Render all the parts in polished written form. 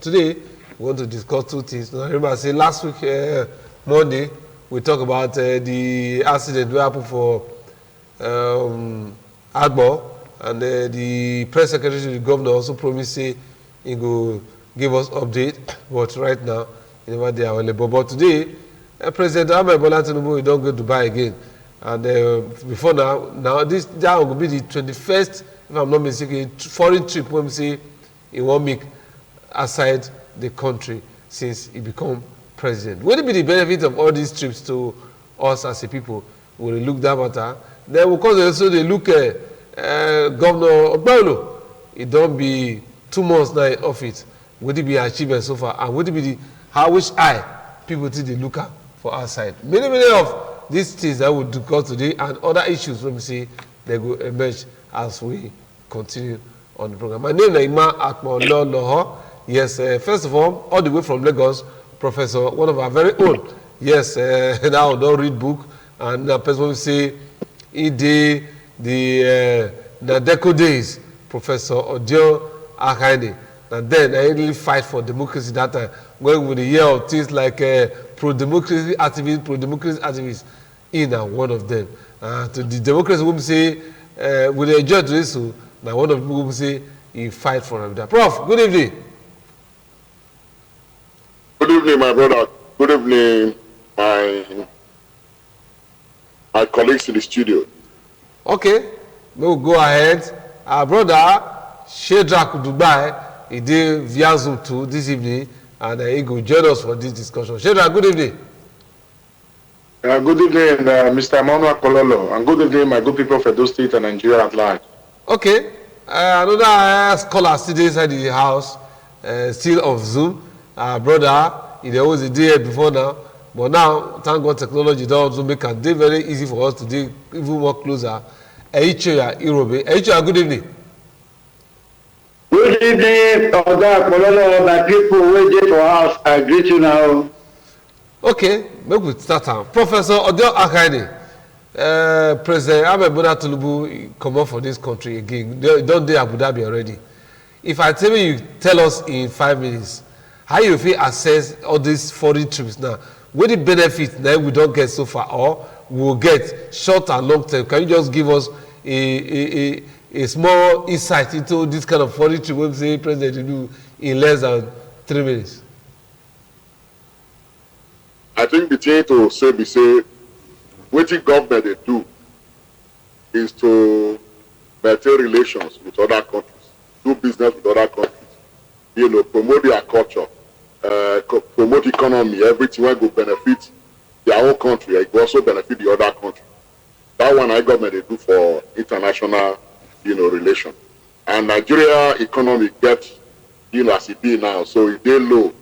Today, we want to discuss two things. Now, remember, I said last week, Monday, we talked about the accident that happened for Agbo, and the press secretary to the governor also promised say he go give us update, but right now, he never dey available. But today, President Ahmed Bola Tinubu, he don't go to Dubai again. And before now that will be the 21st, if I'm not mistaken, foreign trip when we say he won't make outside the country since he become president. What will be the benefit of all these trips to us as a people? Will we look that matter? Then because also they look at Governor Ogbalo, it don't be 2 months now in office. Would it be an achievement so far? And would it be the how which eye people think they look at for outside? Many of these things that we discuss today and other issues when we see they go emerge as we continue on the program. My name is Ima Akmoloho. Yes, first of all the way from Lagos, Professor, one of our very own. Yes, now don't read book, and the person will say, the Deco days, Professor Odio Akaine. And then I really fight for democracy that time, going with the year of things like pro-democracy activists, in and one of them. To the democracy, we say, we enjoy doing so. Now, one of the people will say, he fight for them. Prof, good evening. Good evening, my brother. Good evening, my colleagues in the studio. Okay, we'll go ahead. Our brother, Shedrack Dubai, he did via Zoom too this evening, and he will join us for this discussion. Shedrack, good evening. Good evening, Mr. Emmanuel Kololo, and good evening, my good people of Edo State and Nigeria at large. Okay, another scholar still inside the house, still on Zoom. Brother, he always did it before now, but now, thank God, technology does also make it very easy for us to do even more closer. Eichoya Irobe. Eichoya, good evening. Good evening, Oga Kololo, my people waiting for us. I greet you now. Okay, make we start now. Professor Odio Akaine, President Ahmed Bola Tinubu come up for this country again. They don't do Abu Dhabi already. If I tell you us in 5 minutes, how you feel assess all these foreign trips now? What the benefit now we don't get so far, or we will get short and long term? Can you just give us a small insight into this kind of foreign trip? What say President do in less than 3 minutes? I think the thing to say, what the government they do is to maintain relations with other countries, do business with other countries, promote their culture, promote economy, everything will go benefit their own country, it will also benefit the other country. That one I government they do for international, relation. And Nigeria economy gets, as it be now, so it's very low.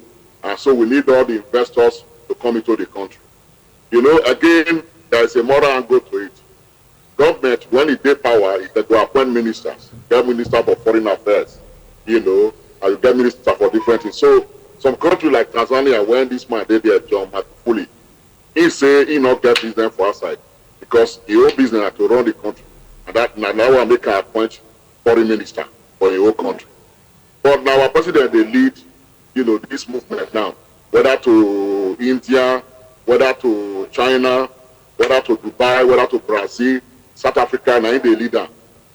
And so we need all the investors to come into the country. Again, there is a moral angle to it. Government, when it take power, it go appoint ministers, get minister for foreign affairs, and you get minister for different things. So some country like Tanzania, when this man did their job fully, he say he not get business for outside because he own business to run the country, and that now one make an appoint foreign minister for your own country. But now our president they lead, this movement now, whether to India, whether to China, whether to Dubai, whether to Brazil, South Africa, and they leader.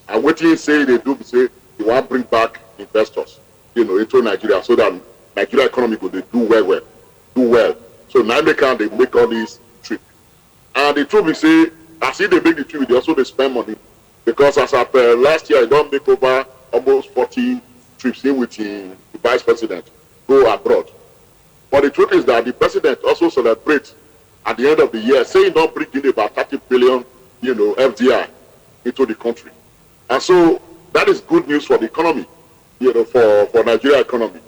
And what he say they do, say he want to bring back investors, into Nigeria so that Nigeria economy go they do well. So now they make all these trips. And the truth is say, as if they make the trip, they also they spend money. Because as of last year, they don't make over almost 40 trips in with the vice president go abroad. But the truth is that the president also celebrates at the end of the year, saying don't bring in about 30 billion, FDI into the country. And so that is good news for the economy, for Nigeria economy.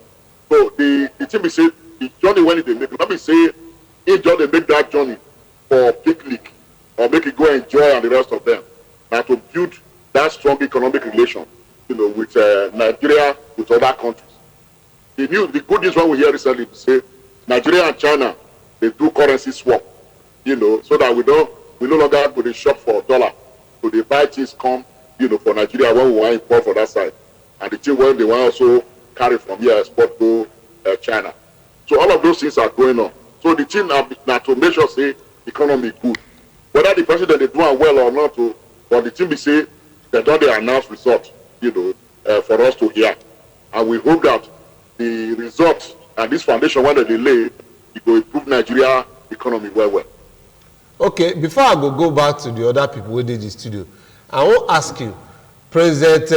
So the thing we say, the journey when they make, let me say, if they make that journey for picnic or make it go enjoy and the rest of them, and to build that strong economic relation, with Nigeria, with other countries. The good news one we hear recently to say Nigeria and China they do currency swap, so that we no longer go to shop for dollar, so they buy things come, for Nigeria when we want import for that side, and the thing when they want also carry from here export go China. So all of those things are going on. So the thing now to make sure say economy good. Whether the president is doing well or not, but the thing we say they don't announce result, for us to hear. And we hope that the result and this foundation when they lay, it will improve Nigeria economy well. Okay, before I go back to the other people who did the studio, I want to ask you, President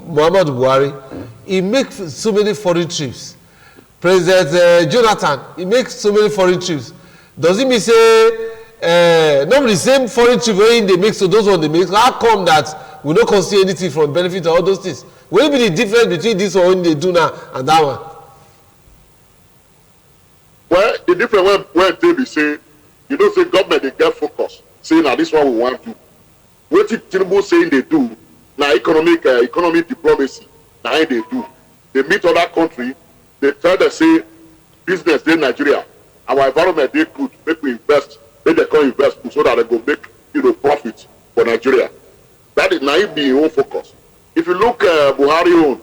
Muhammad Buhari, he makes so many foreign trips. President Jonathan, he makes so many foreign trips. Does it mean say not the same foreign trip when they make, so those ones they make? How come that we don't consider anything from benefit of all those things? Will it be the difference between this one they do now and that one? Well, the difference when they be say, say government they get focus, say now this one we want to. What Tinubu saying they do, now economic diplomacy, now they do. They meet other country, they tell them say business in Nigeria, our environment they good, make we invest, make they come invest so that they go make profit for Nigeria. That is now be your own focus. If you look Buhari own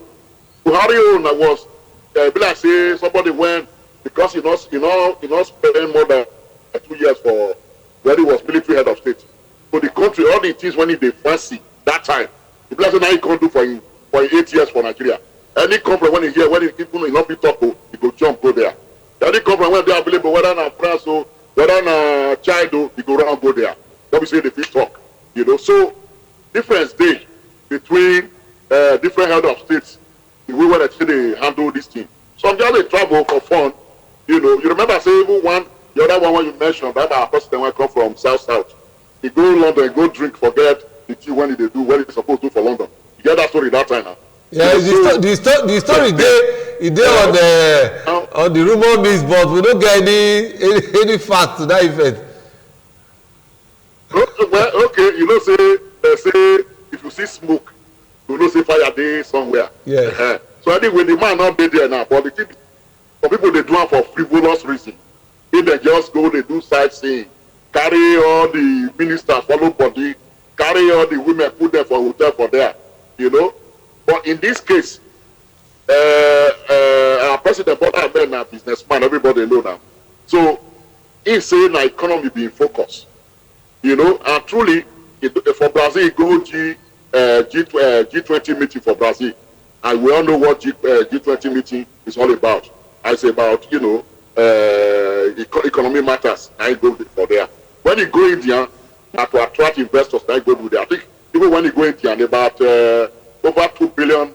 was be like say somebody went because he not spend more than 2 years for when he was military head of state. So the country, all the things when they fancy that time, the place now he can't do for 8 years for Nigeria. Any company when he hear when he not be talk, he go jump go there. Any company when they are available, whether na France or whether na China, he go around go there. That we say the fit talk, So difference day between different head of states, the way when they handle this thing. Some just they travel for fun. You remember say even the other one when you mentioned that our president when come from south. He go London, go drink, forget the tea when they do what he's supposed to do for London. You get that story that time now. Yeah, the story there on the rumor mill, but we don't get any facts to that effect. Well, okay, say if you see smoke, you say fire day somewhere. Yeah. So anyway, the man not be there now, but the thing, for people they do it for frivolous reason. If they just go, they do sightseeing, carry all the ministers, follow body, carry all the women, put them for hotel for there, But in this case, our president, Bola Ahmed, a businessman, everybody know now. So he's saying the economy being focused, and truly for Brazil, go G20 meeting for Brazil, and we all know what G20 meeting is all about. It's about economic matters. I go for there. When you go India, to attract investors, I go to there. I think even when you go India, about over $2 billion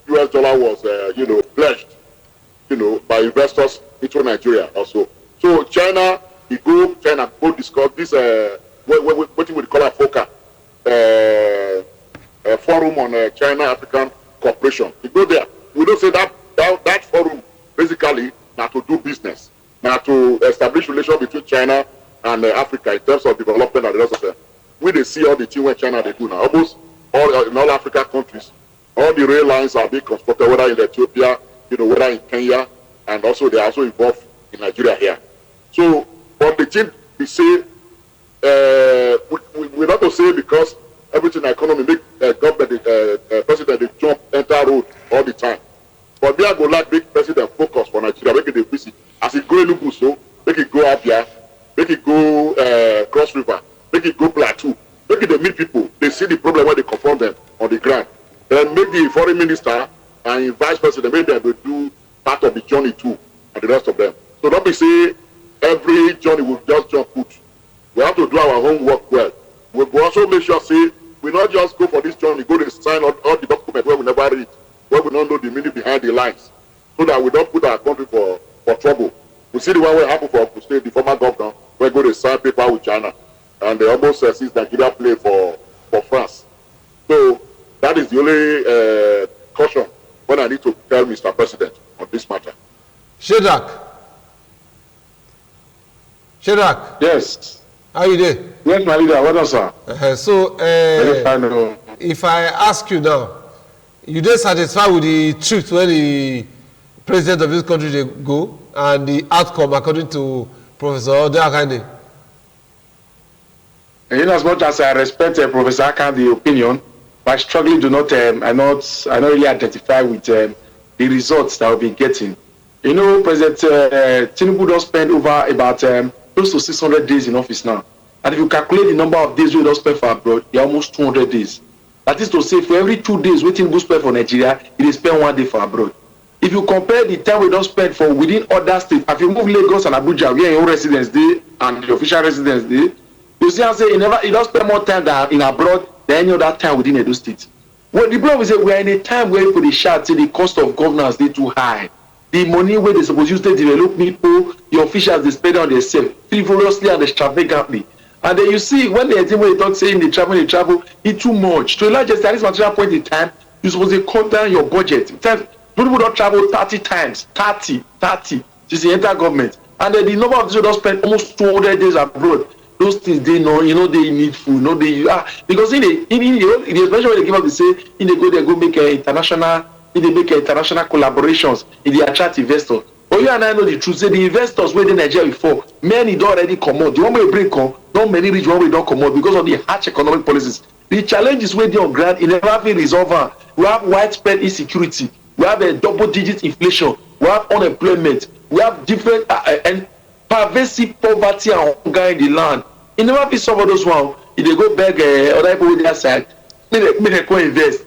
was pledged, by investors into Nigeria also. So China go discuss this what you would call a FOCA forum on China African cooperation. You go there. We don't say that forum basically now to do business, now to establish relations between China and Africa in terms of development and the rest of them. We they see all the things when China they do now. Almost all in all African countries, all the rail lines are being constructed, whether in Ethiopia, whether in Kenya, and also they are also involved in Nigeria here. So, but the thing we say, we not to say because everything economy make government, president they jump enter road all the time. But we are going to make president focus for Nigeria, make it a visit. As it go Enugu, so make it go Abia, make it go Cross River, make it go Plateau, make it meet people. They see the problem when they confront them on the ground. Then make the foreign minister and vice president, maybe they will do part of the journey too, and the rest of them. So don't be say every journey will just jump put. We have to do our homework well. We will also make sure say we not just go for this journey, go to sign all the documents where we never read, where we don't know the meaning behind the lines, so that we don't put our country for trouble. We see the one where happened for the former governor, where go to sign paper with China, and they almost since Nigeria play for France. So that is the only caution when I need to tell Mr. President on this matter. Shedrack. Yes. How you doing? Yes, my leader. What else, sir? So, if I ask you now, you don't satisfied with the truth when the president of this country they go and the outcome according to Professor Akande? In as much as I respect Professor Akande's opinion, but I strongly do not, I not really identify with the results that we'll be getting. You know, President Tinubu does spend over about close to 600 days in office now. And if you calculate the number of days we don't spend for abroad, they're almost 200 days. That is to say, for every 2 days we Tinubu spend for Nigeria, he will spend 1 day for abroad. If you compare the time we don't spend for within other states, if you move Lagos and Abuja, where your own residence day and the official residence day, you see I say he don't spend more time than in abroad than any other time within Edo State. Well, the problem is that we are in a time where people shout say the cost of governance is too high. The money where they supposed to use to develop people, the officials they spend on themselves frivolously and extravagantly. And then you see when they talk saying they travel, it's too much. To a large extent, at this material point in time, you're supposed to cut down your budget. People don't travel 30 times, 30 since the entire government. And then the number of people don't spend almost 200 days abroad. Those things they know, they needful, because in the especially when they give up, they say they go make international collaborations, they attract investors. But you and I know the truth. Say the investors where in Nigeria before, many don't already come out. The one way bring come, not many rich one way don't come out because of the harsh economic policies. The challenges where they on ground, it never been resolved. We have widespread insecurity. We have a double-digit inflation. We have unemployment. We have different and pervasive poverty and hunger in the land. It never be some of those ones. If they go beg other people with their side, make they go invest.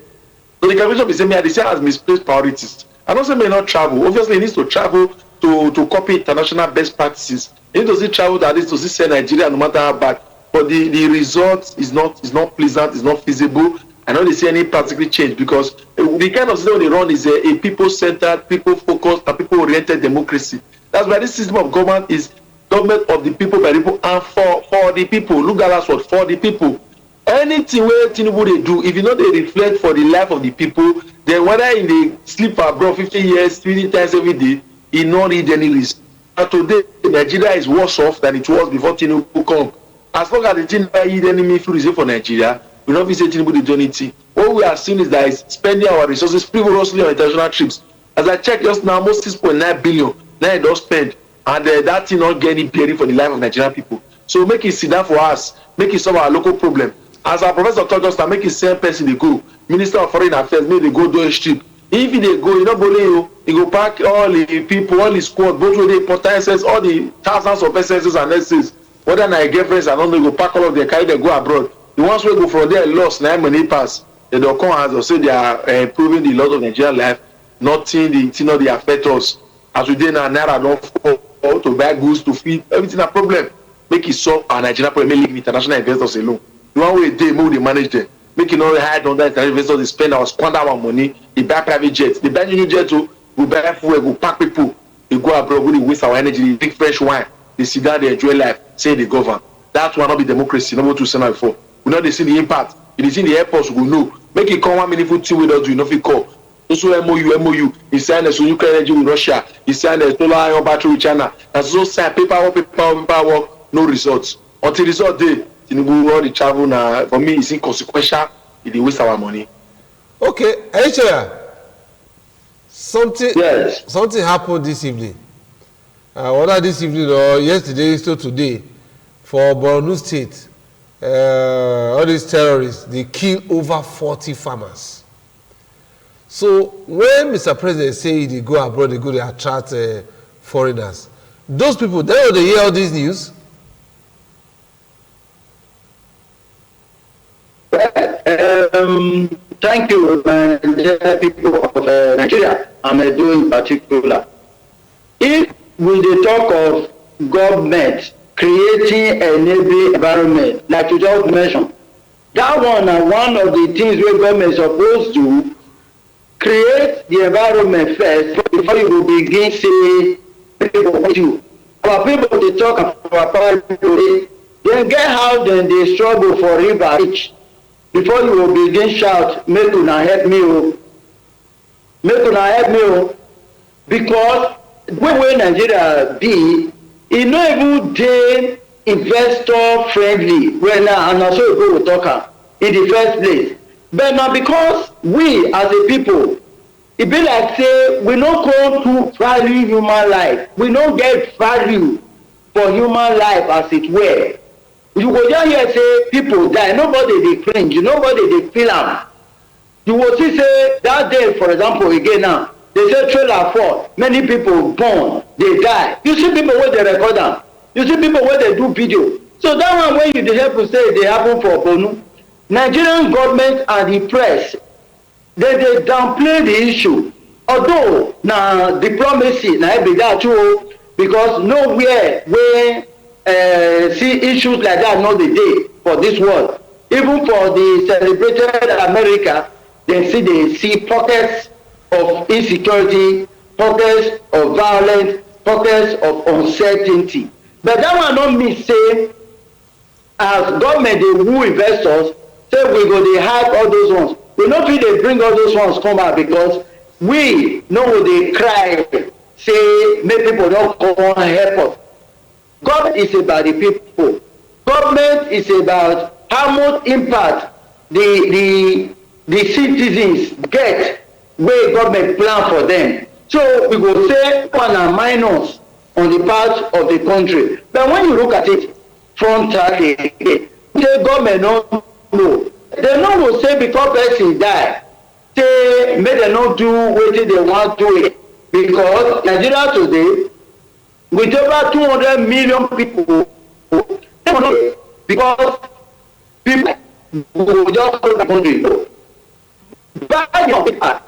So the calculation be saying, they say has misplaced priorities. And also may not travel. Obviously, he needs to travel to copy international best practices. He needs to see travel that is to see say Nigeria no matter how bad. But the result is not pleasant, is not feasible. I don't see any practical change because the kind of system they run is a people-centered, people-focused, and people-oriented democracy. That's why this system of government is government of the people, by the people, and for the people. Look at that word, for the people. Anything where Tinubu they do, if you know they reflect for the life of the people, then whether in the sleep abroad 50 years, 20 times every day, he not need any risk. And today, Nigeria is worse off than it was before Tinubu come. As long as the Tinubu need any meaningful reason for Nigeria, we don't be saying Tinubu they do anything. What we are seeing is that it's spending our resources frivolously on international trips. As I checked just now, almost 6.9 billion now it does spend, and that thing not get any bearing for the life of Nigerian people. So make it sit down for us, make it solve our local problem. As our professor told us, that make it same person they go. Minister of Foreign Affairs, maybe they go do a trip. If they go, you know, he go pack all the people, all the squad, both with the important SS, all the thousands of SSs and SSs. Whether na girlfriends, I don't know, they go pack all of their carry, they go abroad. The ones who go from there lost, 9 money pass. They don't come as they say they are improving the lot of Nigerian life. Nothing, they affect us. As we did now, Naira don't fall to buy goods, to feed, everything a problem. Make it solve our Nigerian problem, make international investors alone. The one way they move, they manage them. Make it not hide on that international investors, they spend our squander our money, they buy private jets. They buy new jets too, we buy food, we go pack people, they go abroad, we waste our energy, they drink fresh wine, they sit down, they enjoy life, say they govern. That will not be democracy, number 2 Senate before. We know they see the impact. If they see the airports, we will know. Make it come 1 meaningful thing we don't do, nothing call. Also MOU. He signed a nuclear energy with Russia. He signed a solar ion battery with China. That's also signed paperwork, no results. Until result day, Tinubu run the travel now. For me, it's inconsequential. It waste our money. Okay, Aisha, something happened this evening. Whether this evening or yesterday, still today, for Borno State. All these terrorists, they kill over 40 farmers. So when Mr. President say they go abroad, they go to attract foreigners, those people, they hear all this news. Thank you, people of Nigeria, and Edo in particular. If we dey talk of government creating a enabling environment, like you just mentioned, that one na one of the things wey government suppose do. Create the environment first before you go begin say people want you. Our people dey talk about power today. Dem get how dem dey struggle for river reach before you go begin shout make una help me o, make una help me o, because wey Nigeria be, e no even dey investor friendly when and na so we go talk am in the first place. But na because we as a people, e be like say we no come to value human life. We no get value for human life as it were. You go just hear say people die, nobody dey cringe, nobody dey feel am. You will see say that day, for example, again now, they say trailer fall, many people born, they die. You see people wey dey record am, you see people wey dey do video. So that one wey you dey help to say e dey happen for Bonu, Nigerian government and the press, they downplay the issue. Although na diplomacy na be that too, because nowhere wey see issues like that no dey dey for this world. Even for the celebrated America, they see pockets of insecurity, pockets of violence, pockets of uncertainty. But that one no mean say as government dey woo investors, say we go dey hype all those ones. We no fit dey bring all those ones come out because we no go dey cry say make people no come help us. God is about the people. Government is about how much impact the citizens get wey government plan for them. So we go say one na minus on the part of the country. But when you look at it frontally, say government no know. They no go say because person die, say make dem no do wetin they wan do it. Because Nigeria today, with over 200 million people, because people go just go the country. By your paper,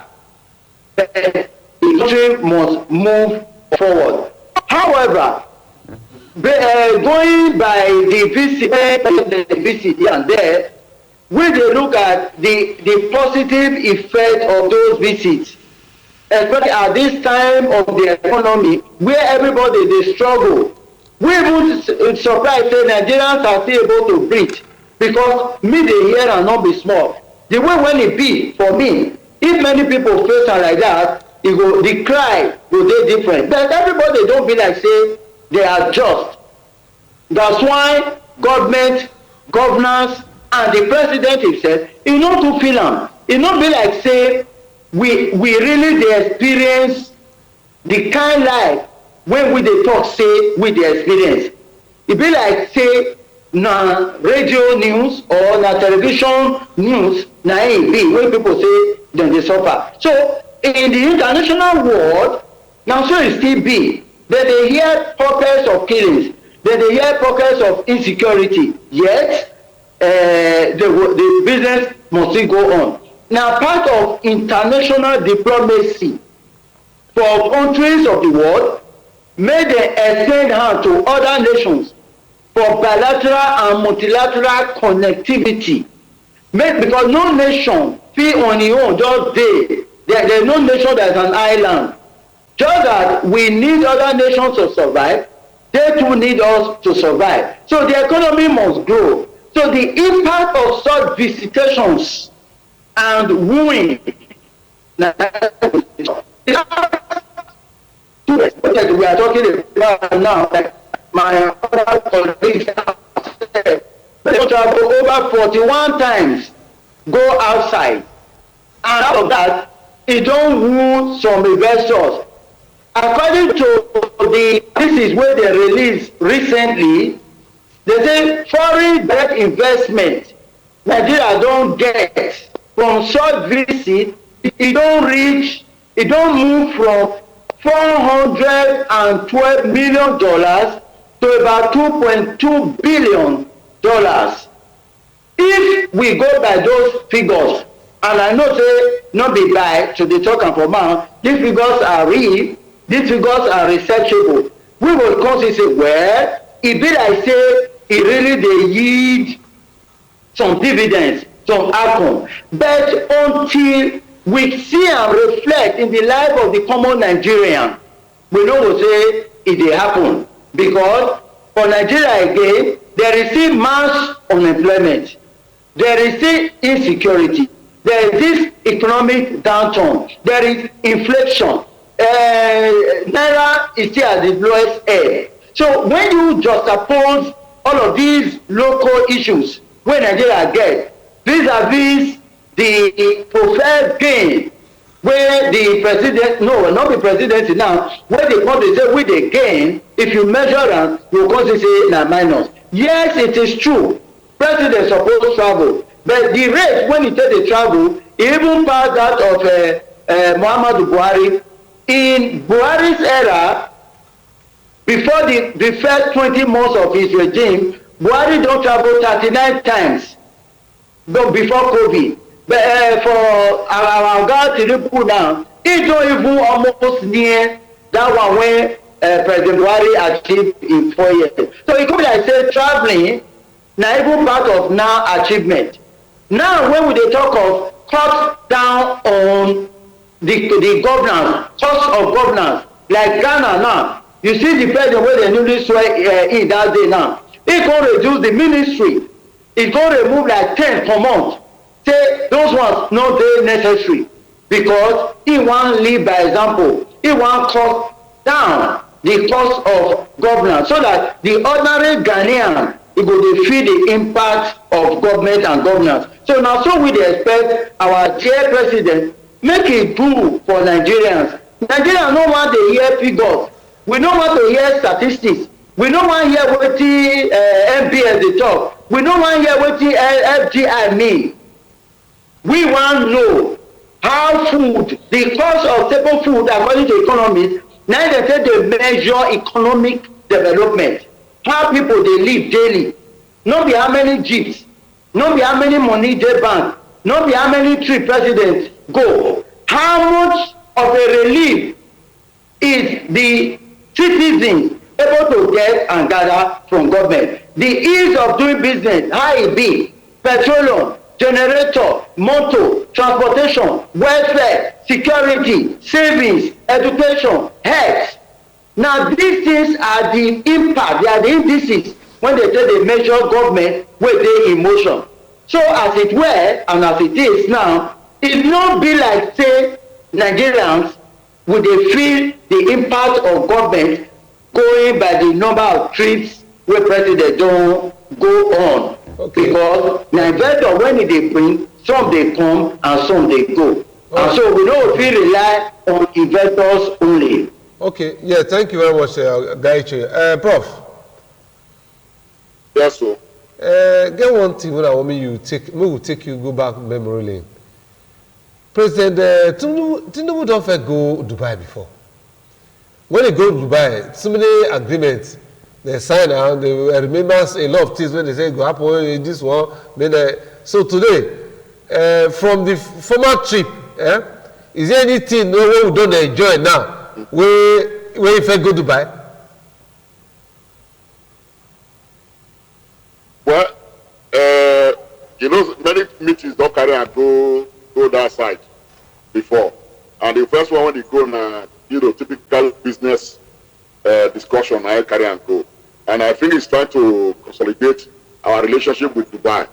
the country must move forward. However, going by the visit here and there, we dey look at the positive effect of those visits, especially at this time of the economy where everybody dey struggle. We even surprised say Nigerians are still able to breathe, because me dey hear am not be small. The way when e be for me, if many people face am like that, the cry go dey different. But everybody don be like say they are just. That's why government, governance, and the president himself, e no too feel am. E no be like say we really dey experience the kind life wey we dey talk say we dey experience. E be like say na radio news or na television news na im be wey people say dem dey suffer. So in the international world, na so e still be. Dem dey hear pockets of killings, dem dey hear pockets of insecurity, yet the business must still go on. Now, part of international diplomacy for countries of the world, make dem extend hand to other nations for bilateral and multilateral connectivity. Because no nation fit on its own just dey. There is no nation that is an island. Just that we need other nations to survive, they too need us to survive. So the economy must grow. So the impact of such visitations and wooing, we are talking about now, like my other colleagues they travel over 41 times, go outside, and out of that, it don't woo some investors. According to the thesis where they released recently, they say foreign direct investment Nigeria don't get from such visit, it don't move from $412 million to about $2.2 billion. If we go by those figures, and I know say not be by to the talk and for man, these figures are real, these figures are researchable. We will consider well, it be like say it really dey yield some dividends, some outcome. But until we see and reflect in the life of the common Nigerian, we no go say it dey happen. Because for Nigeria again, there is still mass unemployment, there is still insecurity, there is this economic downturn, there is inflation, naira is still at the lowest ebb. So when you juxtapose all of these local issues wey Nigeria get vis-a-vis the professed gain wey the president, no, not the presidency now, wey the country say we dey gain, if you measure am, you go come say na minus. Yes, it is true, president suppose travel, But the rate when he take the travel, even past that of Muhammadu Buhari. In Buhari's era, before the first 20 months of his regime, Buhari don travel 39 times before COVID. But for our guy Tinubu now, he don't even almost near that one when President Buhari achieved in 4 years. So it could be like say traveling, na even part of now achievement. Now when we dey talk of cut down on the governance, cost of governance, like Ghana now, you see the president wey dem newly swear in that day now, he go reduce the ministry, he go remove like 10 per month, say those ones no dey necessary because he wan lead by example, he wan cut down the cost of governance so that the ordinary Ghanaian e go dey feel the impact of government and governance. So na so we dey expect our chair president make e do for Nigerians. Nigerians no want to hear figures, we no want to hear statistics, we no wan hear wetin MPS dey talk, we no wan hear wetin FGI mean. We wan know how food, the cost of staple food according to economists, na dem take dey measure economic development, how people dey live daily, no be how many jeeps, no be how many money dey bank, no be how many trip president go, how much of a relief is the citizens able to get and gather from government, the ease of doing business, how e be, petroleum, generator, motor, transportation, welfare, security, savings, education, health. Now these things are the impact, they are the indices when they take dey measure government wey dey in motion. So as it were and as it is now, it no be like say Nigerians would dey feel the impact of government going by the number of trips wey president don go on. Okay. Because na investor when e dey bring, some dey come and some dey go. Oh. And so we no fit rely on investors only. Okay, yeah, thank you very much, Gaiche. Prof. Yes, sir. Get one thing when I want me you take, me will take you go back memory lane. President Tinubu don't first go Dubai before. When he go to Dubai, so many agreements they sign and they remember a lot of things when they say go happen in this one. So today, from the former trip, is there anything we don't enjoy now? Where if I go to Dubai? Well, you know, many meetings don't carry and go that side before. And the first one when you go na, you know, typical business discussion, I carry and go. And I think it's trying to consolidate our relationship with Dubai.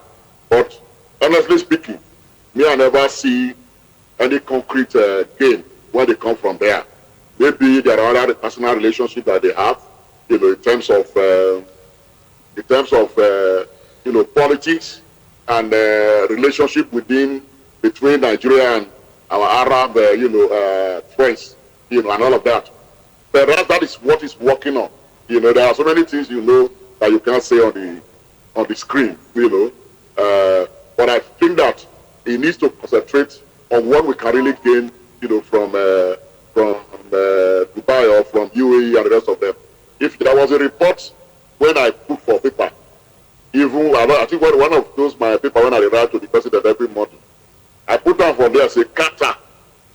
But honestly speaking, me I never see any concrete gain when they come from there. Maybe there are other personal relationships that they have, you know, in terms of you know, politics and relationship between Nigeria and our Arab, you know, friends, you know, and all of that. But that is what is working on. You know, there are so many things, you know, that you can't say on the screen, you know. But I think that it needs to concentrate on what we can really gain, you know, from Dubai or from UAE and the rest of them. If there was a report when I put for paper, even I think one of those my paper when I write to the president every month, I put down from there say Qatar,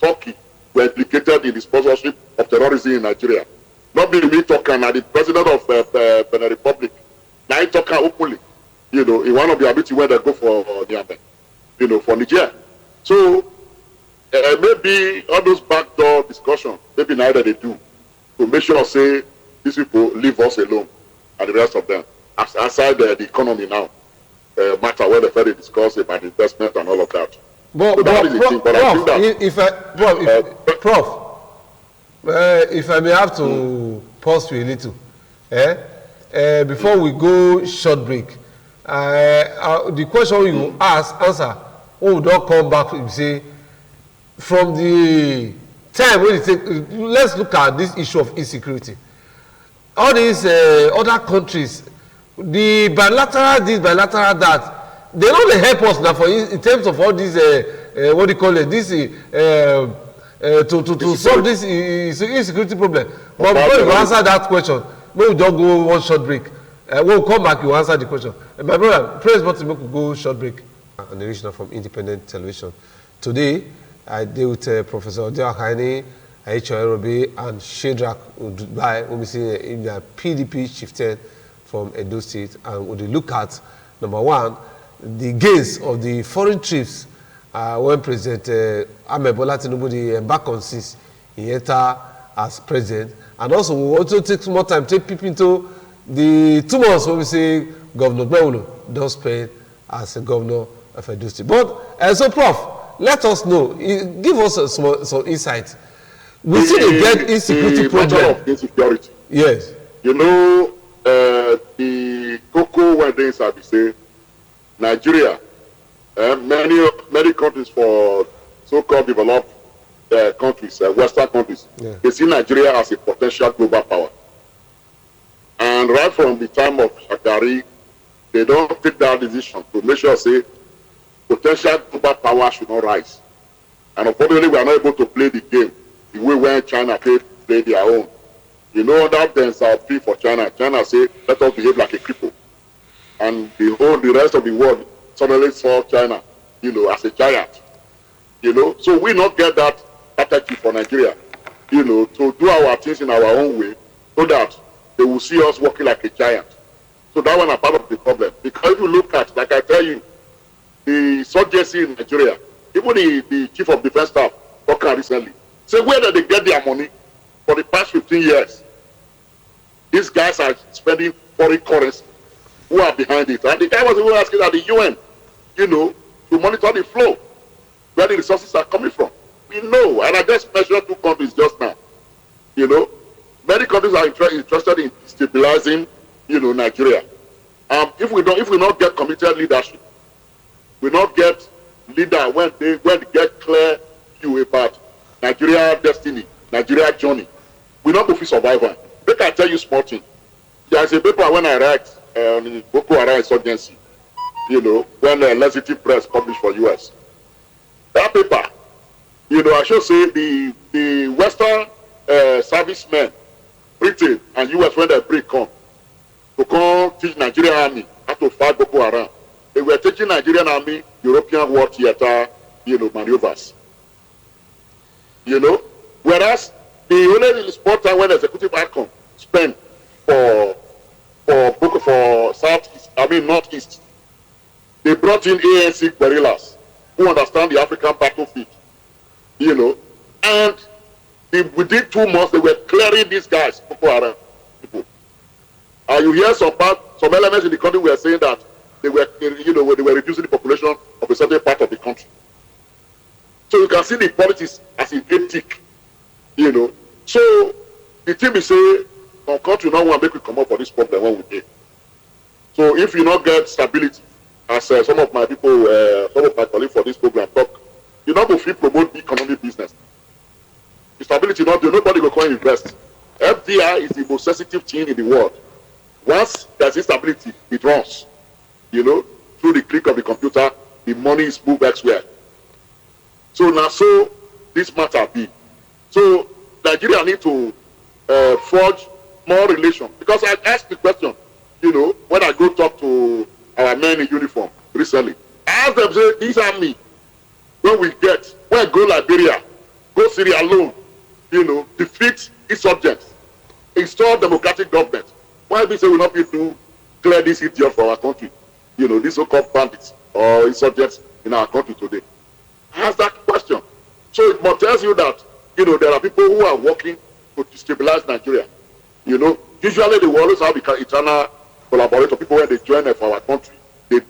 Turkey were implicated in the sponsorship of terrorism in Nigeria. Not be me talking, and the president of Benin Republic, now he talking openly, you know, in one of the meetings where they go for Niamey, you know, for Nigeria. So maybe all those backdoor discussions, maybe neither they do, to make sure say these people leave us alone and the rest of them. Aside the economy now, matter where the Fed discuss about investment and all of that. But, so that is the thing. But I think that Prof, if I may have to pause you a little, before we go short break, the question you answer, when we don't come back, you say, from the time when you take, let's look at this issue of insecurity. All these other countries, the bilateral this, bilateral that, they don't help us now for in terms of all these what do you call it, this to solve this insecurity problem. But before you answer that question, maybe we don't go one short break. We'll come back, you answer the question. My brother, praise God to make we go short break. An original from Independent Television. Today, I deal with Professor Odeo Akaini, Aicho Erobi, and Shedrack Dubai, who we see in the PDP chieftain from Edo State, and we look at number one, the gains of the foreign trips when President Ahmed Bola Tinubu embarked on since he entered as president, and also we also take more time take people into the 2 months when we say Governor Gbewolo don't spend as a governor of Edo State. But so, Prof, let us know, give us some insight. We see the get insecurity problem. Of insecurity. Yes. You know, the Cocoa when they say Nigeria, many countries for so-called developed countries, Western countries, they see Nigeria as a potential global power. And right from the time of Shagari, they don't take that decision to make sure, say, potential global power should not rise. And unfortunately, we are not able to play the game the way when China play their own. You know that then South Free for China. China say, let us behave like a cripple. And the rest of the world suddenly saw China, you know, as a giant. You know, so we not get that attitude for Nigeria, you know, to do our things in our own way so that they will see us working like a giant. So that one is part of the problem. Because if you look at, like I tell you, the insurgency in Nigeria, even the chief of defense staff talking recently, say where did they get their money for the past 15 years? These guys are spending foreign currency. Who are behind it? And the guy was even asking at the UN, you know, to monitor the flow, where the resources are coming from. We know, and I just mentioned 2 countries just now. You know, many countries are interested in stabilizing, you know, Nigeria. If we not get committed leadership, we not get leader when they get clear view about Nigeria destiny, Nigeria journey, we not go for survival. They can tell you small thing. There's a paper when I write on the Boko Haram insurgency, you know, when Legislative Press published for US. That paper, you know, I should say the Western servicemen, Britain and US, when they break come to come teach Nigerian army how to fight Boko Haram. They were teaching Nigerian army European war theater, you know, maneuvers. You know, whereas the only sport time when executive outcome spent for southeast, I mean northeast, they brought in ANC guerrillas who understand the African battlefield. You know, and within 2 months they were clearing these guys, Boko Haram people. You hear some elements in the country were saying that they were, you know, they were reducing the population of a certain part of the country. So you can see the politics as a great tick, you know. So the team is saying, our country now want to make we come up for this problem when we did. So if you not get stability, as some of my people, some of my colleagues for this program talk, you not go free promote economic business. The stability not there, nobody will come and invest. FDI is the most sensitive thing in the world. Once there's instability, it runs. You know, through the click of the computer, the money is moved elsewhere. So now, so this matter be. So Nigeria need to forge more relations. Because I asked the question, you know, when I go talk to our men in uniform recently, I asked them, say, these are me. When go Liberia, go Syria alone, you know, defeat its subjects, install democratic government. Why we say we not be to clear this idiot for our country? You know, these so-called bandits or insurgents in our country today. Ask that question. So it tells you that, you know, there are people who are working to destabilize Nigeria. You know, usually they will always have eternal collaborator, people when they join for our country, they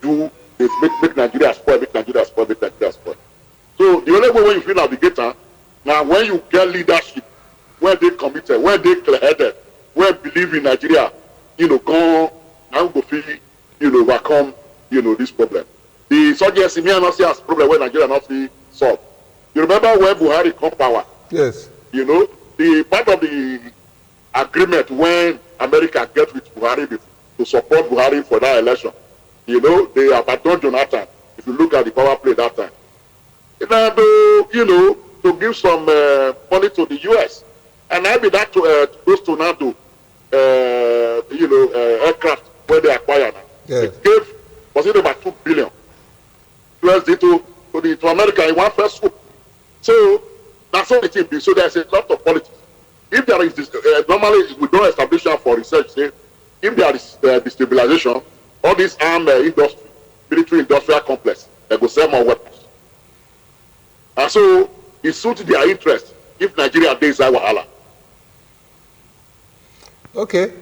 make Nigeria spoil, make Nigeria spoil, make Nigeria spoil. So the only way when you feel navigator, now when you get leadership, when they committed, when they clear-headed, when believe in Nigeria, you know, go and go feel, you know, overcome, you know, this problem. The insurgency may not see as problem when Nigeria not see solved. You remember when Buhari come power? Yes. You know, the part of the agreement when America get with Buhari to support Buhari for that election, You know, they abandoned Jonathan. If you look at the power play that time. And, you know, to give some money to the U.S. And I be that to those Tornado, you know, aircraft where they acquired. Yeah. It gave, was it about $2 billion USD to America in one first swoop. So that's all it is. So there's a lot of politics. If there is this, normally we don't establish for research. Say, if there is destabilization, all this armed industry, military industrial complex, they go sell more weapons. And so it suits their interest if Nigeria days are wahala. Okay.